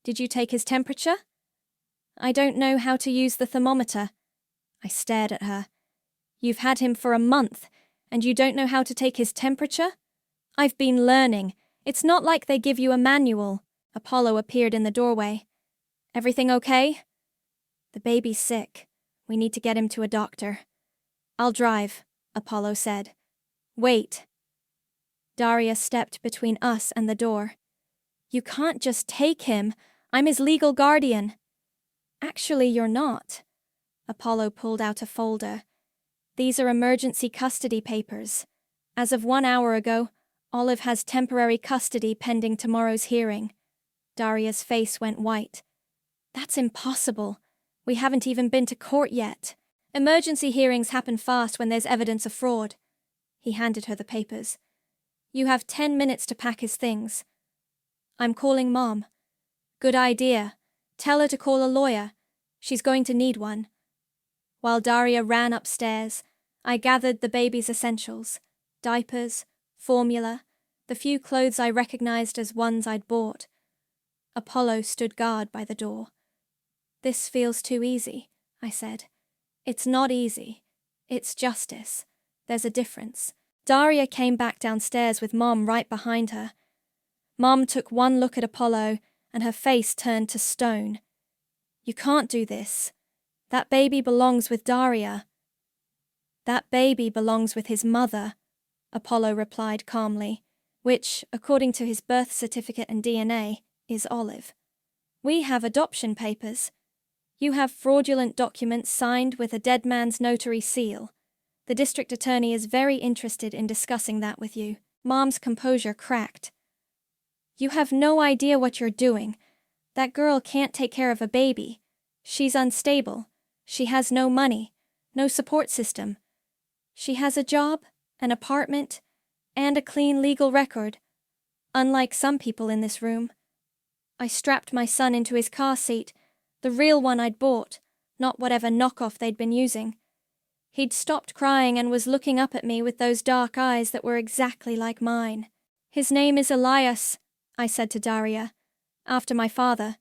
Did you take his temperature? I don't know how to use the thermometer. I stared at her. You've had him for a month, and you don't know how to take his temperature? I've been learning. It's not like they give you a manual. Apollo appeared in the doorway. Everything okay? The baby's sick. We need to get him to a doctor. I'll drive, Apollo said. Wait. Daria stepped between us and the door. You can't just take him. I'm his legal guardian. Actually, you're not. Apollo pulled out a folder. These are emergency custody papers. As of 1 hour ago, Olive has temporary custody pending tomorrow's hearing. Daria's face went white. That's impossible. We haven't even been to court yet. Emergency hearings happen fast when there's evidence of fraud. He handed her the papers. You have 10 minutes to pack his things. I'm calling Mom. Good idea. Tell her to call a lawyer. She's going to need one. While Daria ran upstairs, I gathered the baby's essentials. Diapers, formula, the few clothes I recognized as ones I'd bought. Apollo stood guard by the door. This feels too easy, I said. It's not easy. It's justice. There's a difference. Daria came back downstairs with Mom right behind her. Mom took one look at Apollo, and her face turned to stone. You can't do this. That baby belongs with Daria. That baby belongs with his mother, Apollo replied calmly, which, according to his birth certificate and DNA, is Olive. We have adoption papers. You have fraudulent documents signed with a dead man's notary seal. The district attorney is very interested in discussing that with you. Mom's composure cracked. You have no idea what you're doing. That girl can't take care of a baby. She's unstable. She has no money, no support system. She has a job, an apartment, and a clean legal record, unlike some people in this room. I strapped my son into his car seat, the real one I'd bought, not whatever knockoff they'd been using. He'd stopped crying and was looking up at me with those dark eyes that were exactly like mine. His name is Elias, I said to Daria, after my father,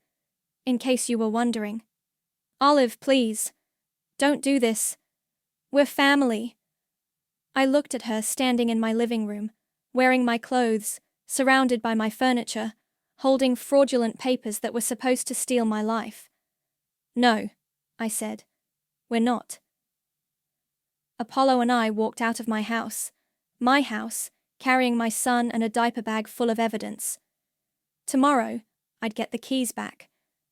in case you were wondering. Olive, please. Don't do this. We're family. I looked at her standing in my living room, wearing my clothes, surrounded by my furniture, holding fraudulent papers that were supposed to steal my life. No, I said. We're not. Apollo and I walked out of my house, carrying my son and a diaper bag full of evidence. Tomorrow, I'd get the keys back.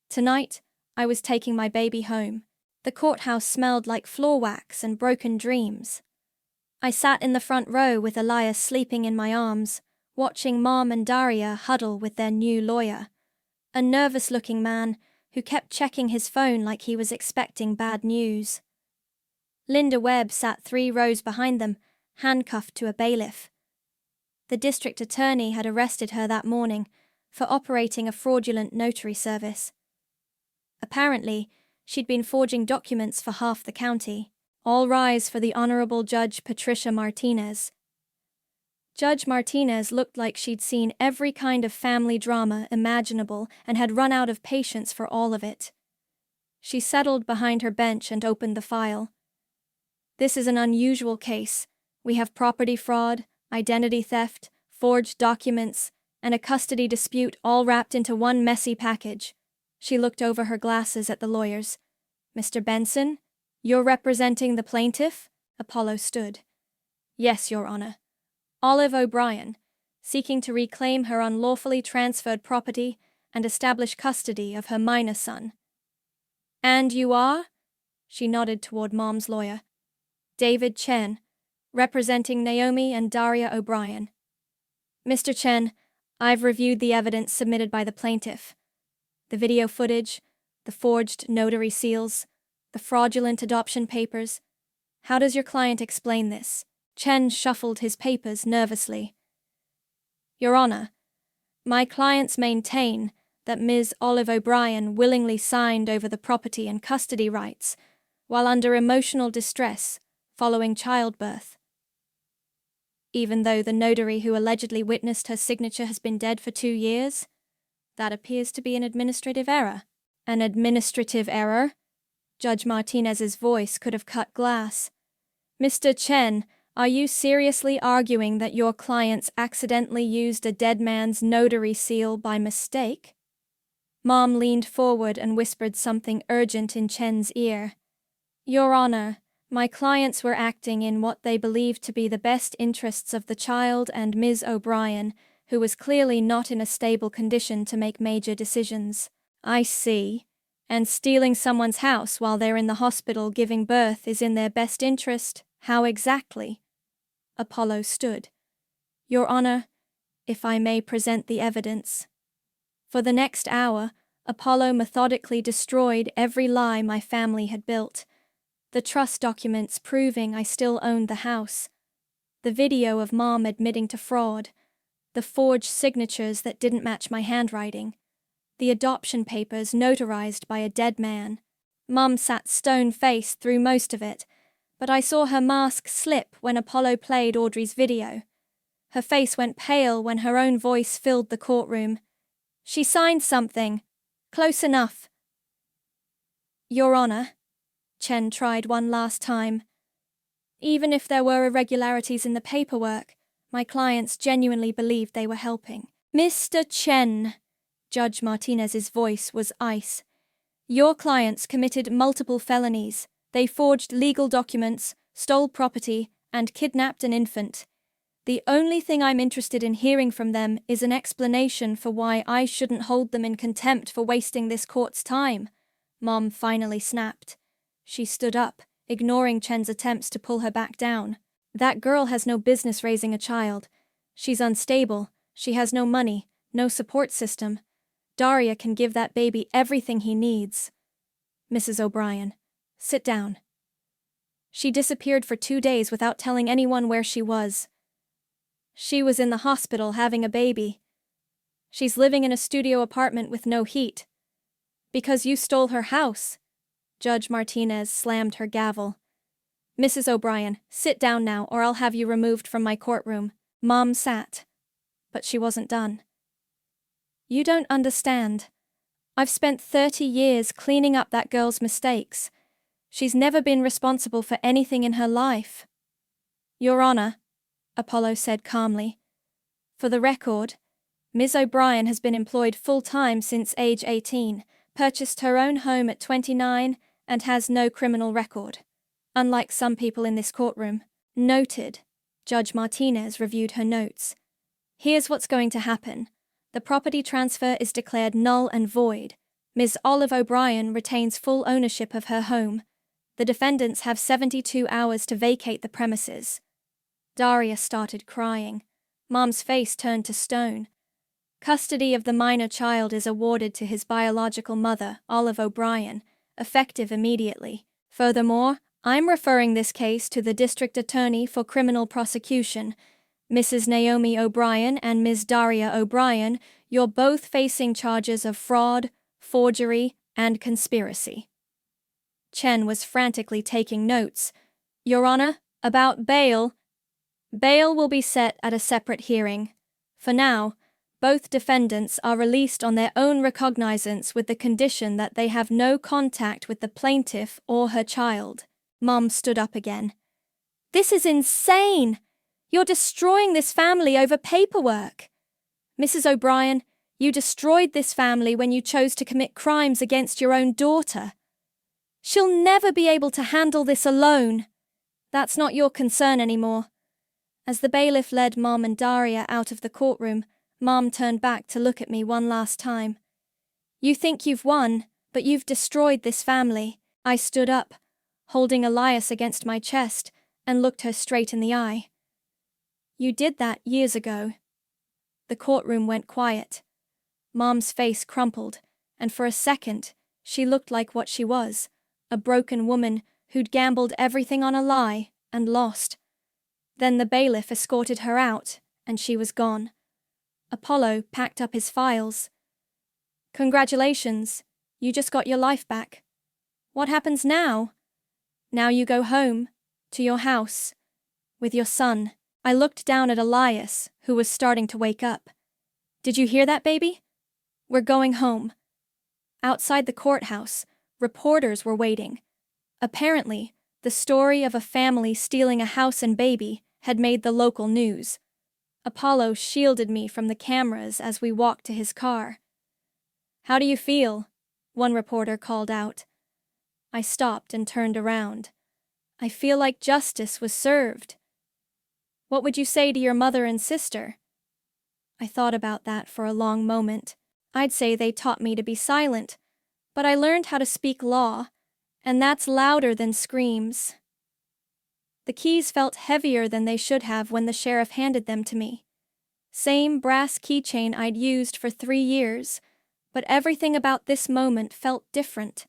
Tonight, I was taking my baby home. The courthouse smelled like floor wax and broken dreams. I sat in the front row with Elias sleeping in my arms, watching Mom and Daria huddle with their new lawyer, a nervous-looking man who kept checking his phone like he was expecting bad news. Linda Webb sat 3 rows behind them, handcuffed to a bailiff. The district attorney had arrested her that morning for operating a fraudulent notary service. Apparently, she'd been forging documents for half the county. All rise for the Honorable Judge Patricia Martinez. Judge Martinez looked like she'd seen every kind of family drama imaginable and had run out of patience for all of it. She settled behind her bench and opened the file. This is an unusual case. We have property fraud, identity theft, forged documents, and a custody dispute all wrapped into one messy package. She looked over her glasses at the lawyers. Mr. Benson, you're representing the plaintiff? Apollo stood. Yes, Your Honor. Olive O'Brien, seeking to reclaim her unlawfully transferred property and establish custody of her minor son. And you are? She nodded toward Mom's lawyer. David Chen, representing Naomi and Daria O'Brien. Mr. Chen, I've reviewed the evidence submitted by the plaintiff. The video footage, the forged notary seals, the fraudulent adoption papers. How does your client explain this? Chen shuffled his papers nervously. Your Honor, my clients maintain that Ms. Olive O'Brien willingly signed over the property and custody rights – while under emotional distress following childbirth. even though the notary who allegedly witnessed her signature has been dead for 2 years? That appears to be an administrative error. An administrative error? Judge Martinez's voice could have cut glass. Mr. Chen, are you seriously arguing that your clients accidentally used a dead man's notary seal by mistake? Mom leaned forward and whispered something urgent in Chen's ear. Your Honor, my clients were acting in what they believed to be the best interests of the child and Ms. O'Brien, who was clearly not in a stable condition to make major decisions. I see. And stealing someone's house while they're in the hospital giving birth is in their best interest. How exactly? Apollo stood. Your Honor, if I may present the evidence. For the next hour, Apollo methodically destroyed every lie my family had built. The trust documents proving I still owned the house. The video of Mom admitting to fraud. The forged signatures that didn't match my handwriting. The adoption papers notarized by a dead man. Mom sat stone-faced through most of it, but I saw her mask slip when Apollo played Audrey's video. Her face went pale when her own voice filled the courtroom. She signed something. Close enough. Your Honor. Chen tried one last time. Even if there were irregularities in the paperwork, my clients genuinely believed they were helping. Mr. Chen, Judge Martinez's voice was ice. Your clients committed multiple felonies. They forged legal documents, stole property, and kidnapped an infant. The only thing I'm interested in hearing from them is an explanation for why I shouldn't hold them in contempt for wasting this court's time. Mom finally snapped. She stood up, ignoring Chen's attempts to pull her back down. That girl has no business raising a child. She's unstable. She has no money, no support system. Daria can give that baby everything he needs. Mrs. O'Brien, sit down. She disappeared for 2 days without telling anyone where she was. She was in the hospital having a baby. She's living in a studio apartment with no heat. Because you stole her house. Judge Martinez slammed her gavel. Mrs. O'Brien, sit down now or I'll have you removed from my courtroom. Mom sat. But she wasn't done. You don't understand. I've spent 30 years cleaning up that girl's mistakes. She's never been responsible for anything in her life. Your Honor, Apollo said calmly. For the record, Ms. O'Brien has been employed full-time since age 18, purchased her own home at 29, and has no criminal record. Unlike some people in this courtroom. Noted. Judge Martinez reviewed her notes. Here's what's going to happen. The property transfer is declared null and void. Ms. Olive O'Brien retains full ownership of her home. The defendants have 72 hours to vacate the premises. Daria started crying. Mom's face turned to stone. Custody of the minor child is awarded to his biological mother, Olive O'Brien, effective immediately. Furthermore, I'm referring this case to the District Attorney for Criminal Prosecution. Mrs. Naomi O'Brien and Ms. Daria O'Brien, you're both facing charges of fraud, forgery, and conspiracy. Chen was frantically taking notes. Your Honor, about bail. Bail will be set at a separate hearing. For now, both defendants are released on their own recognizance with the condition that they have no contact with the plaintiff or her child. Mom stood up again. This is insane! You're destroying this family over paperwork. Mrs. O'Brien, you destroyed this family when you chose to commit crimes against your own daughter. She'll never be able to handle this alone. That's not your concern anymore. As the bailiff led Mom and Daria out of the courtroom, Mom turned back to look at me one last time. You think you've won, but you've destroyed this family. I stood up, holding Elias against my chest, and looked her straight in the eye. You did that years ago. The courtroom went quiet. Mom's face crumpled, and for a second, she looked like what she was, a broken woman who'd gambled everything on a lie and lost. Then the bailiff escorted her out, and she was gone. Apollo packed up his files. Congratulations, you just got your life back. What happens now? Now you go home, to your house, with your son. I looked down at Elias, who was starting to wake up. Did you hear that, baby? We're going home. Outside the courthouse, reporters were waiting. Apparently, the story of a family stealing a house and baby had made the local news. Apollo shielded me from the cameras as we walked to his car. How do you feel? One reporter called out. I stopped and turned around. I feel like justice was served. What would you say to your mother and sister? I thought about that for a long moment. I'd say they taught me to be silent, but I learned how to speak law, and that's louder than screams. The keys felt heavier than they should have when the sheriff handed them to me. Same brass keychain I'd used for 3 years, but everything about this moment felt different.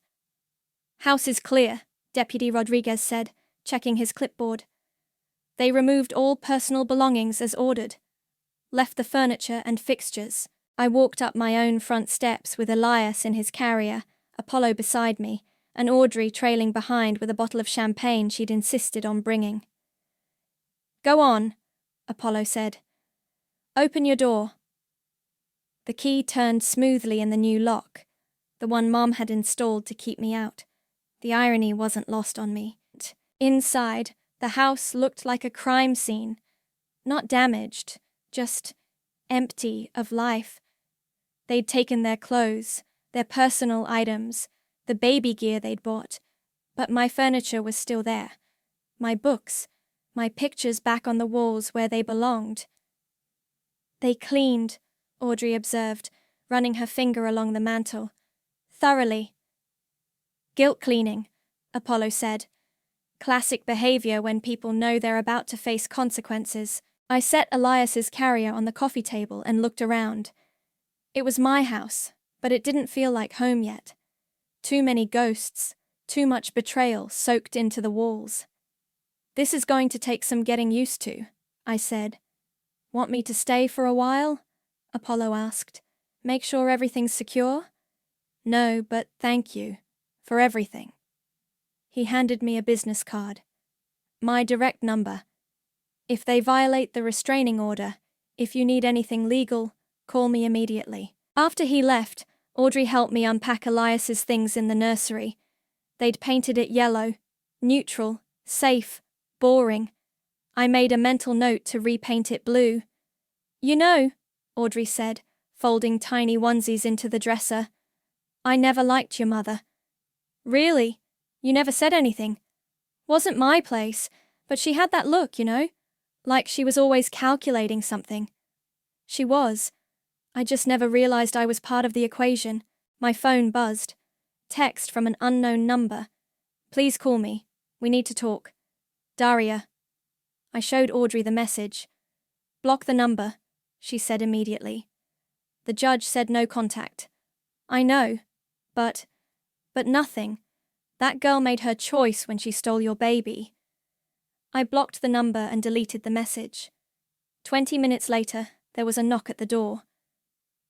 House is clear, Deputy Rodriguez said, checking his clipboard. They removed all personal belongings as ordered. Left the furniture and fixtures. I walked up my own front steps with Elias in his carrier, Apollo beside me, and Audrey trailing behind with a bottle of champagne she'd insisted on bringing. Go on, Apollo said. Open your door. The key turned smoothly in the new lock, the one Mom had installed to keep me out. The irony wasn't lost on me. Inside, the house looked like a crime scene. Not damaged, just empty of life. They'd taken their clothes, their personal items, the baby gear they'd bought, but my furniture was still there. My books, my pictures back on the walls where they belonged. They cleaned, Audrey observed, running her finger along the mantel. Thoroughly. Guilt cleaning, Apollo said. Classic behavior when people know they're about to face consequences. I set Elias's carrier on the coffee table and looked around. It was my house, but it didn't feel like home yet. Too many ghosts, too much betrayal soaked into the walls. This is going to take some getting used to, I said. Want me to stay for a while? Apollo asked. Make sure everything's secure? No, but thank you. For everything. He handed me a business card. My direct number. If they violate the restraining order, if you need anything legal, call me immediately. After he left, Audrey helped me unpack Elias's things in the nursery. They'd painted it yellow, neutral, safe, boring. I made a mental note to repaint it blue. You know, Audrey said, folding tiny onesies into the dresser, I never liked your mother. Really? You never said anything. Wasn't my place, but she had that look, you know, like she was always calculating something. She was. I just never realized I was part of the equation. My phone buzzed. Text from an unknown number. Please call me. We need to talk. Daria. I showed Audrey the message. Block the number, she said immediately. The judge said no contact. I know, but nothing. That girl made her choice when she stole your baby. I blocked the number and deleted the message. 20 minutes later, there was a knock at the door.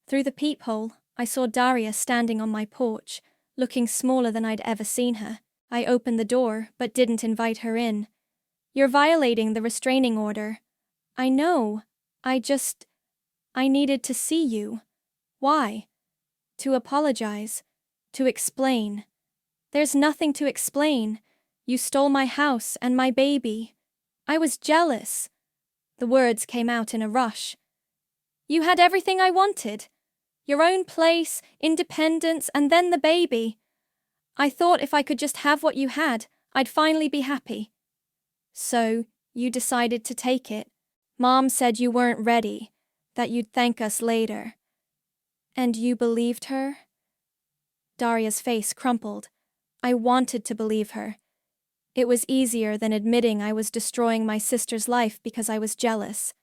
Through the peephole, I saw Daria standing on my porch, looking smaller than I'd ever seen her. I opened the door, but didn't invite her in. You're violating the restraining order. I know. I needed to see you. Why? To apologize. To explain. There's nothing to explain. You stole my house and my baby. I was jealous. The words came out in a rush. You had everything I wanted. Your own place, independence, and then the baby. I thought if I could just have what you had, I'd finally be happy. So, you decided to take it. Mom said you weren't ready, that you'd thank us later. And you believed her? Daria's face crumpled. I wanted to believe her. It was easier than admitting I was destroying my sister's life because I was jealous.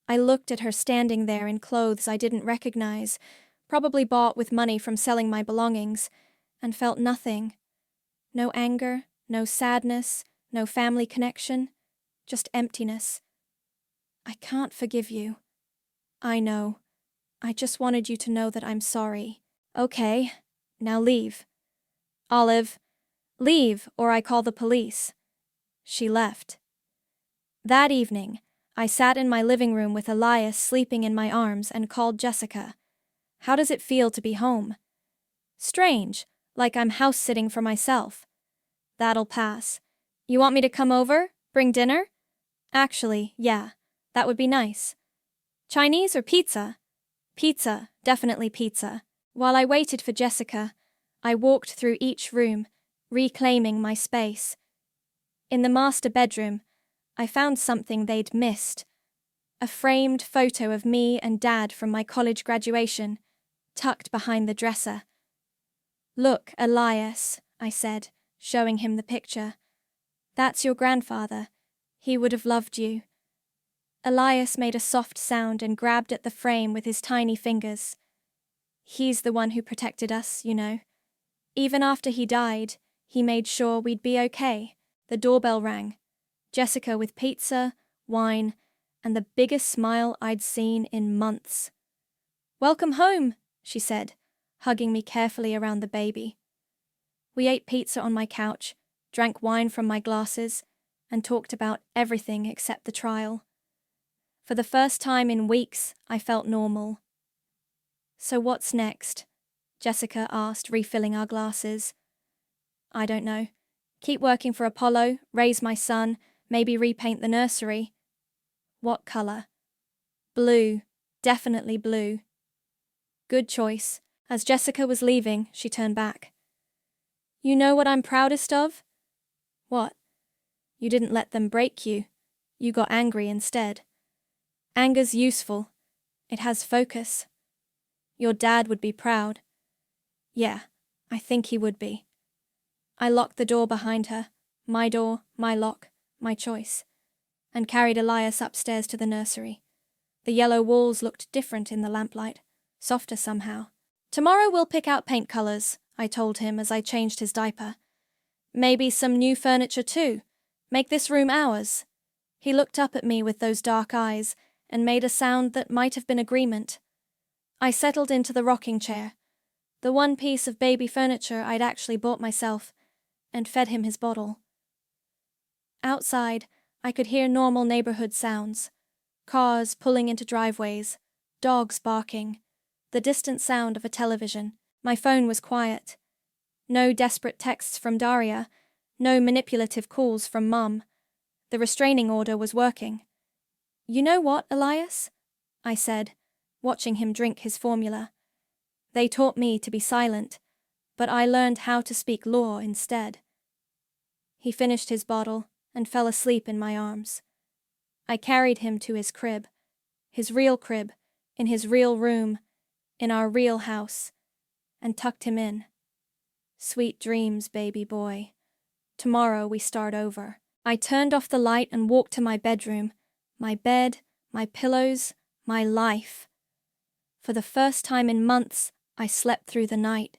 I looked at her standing there in clothes I didn't recognize, probably bought with money from selling my belongings, and felt nothing. No anger, no sadness, no family connection, just emptiness. I can't forgive you. I know. I just wanted you to know that I'm sorry. Okay, now leave. Olive, leave or I call the police. She left. That evening, I sat in my living room with Elias sleeping in my arms and called Jessica. How does it feel to be home? Strange, like I'm house-sitting for myself. That'll pass. You want me to come over? Bring dinner? Actually, yeah, that would be nice. Chinese or pizza? Pizza, definitely pizza. While I waited for Jessica, I walked through each room, reclaiming my space. In the master bedroom, I found something they'd missed. A framed photo of me and Dad from my college graduation, tucked behind the dresser. Look, Elias, I said, showing him the picture. That's your grandfather. He would have loved you. Elias made a soft sound and grabbed at the frame with his tiny fingers. He's the one who protected us, you know. Even after he died, he made sure we'd be okay. The doorbell rang. Jessica with pizza, wine, and the biggest smile I'd seen in months. "Welcome home," she said, hugging me carefully around the baby. We ate pizza on my couch, drank wine from my glasses, and talked about everything except the trial. For the first time in weeks, I felt normal. "So what's next?" Jessica asked, refilling our glasses. "I don't know. Keep working for Apollo, raise my son, maybe repaint the nursery." "What color?" "Blue. Definitely blue." "Good choice." As Jessica was leaving, she turned back. "You know what I'm proudest of?" "What?" "You didn't let them break you. You got angry instead. Anger's useful. It has focus. Your dad would be proud." "Yeah, I think he would be." I locked the door behind her, my door, my lock, my choice, and carried Elias upstairs to the nursery. The yellow walls looked different in the lamplight, softer somehow. "Tomorrow we'll pick out paint colors," I told him as I changed his diaper. "Maybe some new furniture too. Make this room ours." He looked up at me with those dark eyes and made a sound that might have been agreement. I settled into the rocking chair, the one piece of baby furniture I'd actually bought myself, and fed him his bottle. Outside, I could hear normal neighborhood sounds. Cars pulling into driveways, dogs barking, the distant sound of a television. My phone was quiet. No desperate texts from Daria, no manipulative calls from Mum. The restraining order was working. "You know what, Elias?" I said, watching him drink his formula. "They taught me to be silent, but I learned how to speak law instead." He finished his bottle and fell asleep in my arms. I carried him to his crib, his real crib, in his real room, in our real house, and tucked him in. "Sweet dreams, baby boy. Tomorrow we start over." I turned off the light and walked to my bedroom, my bed, my pillows, my life. For the first time in months, I slept through the night.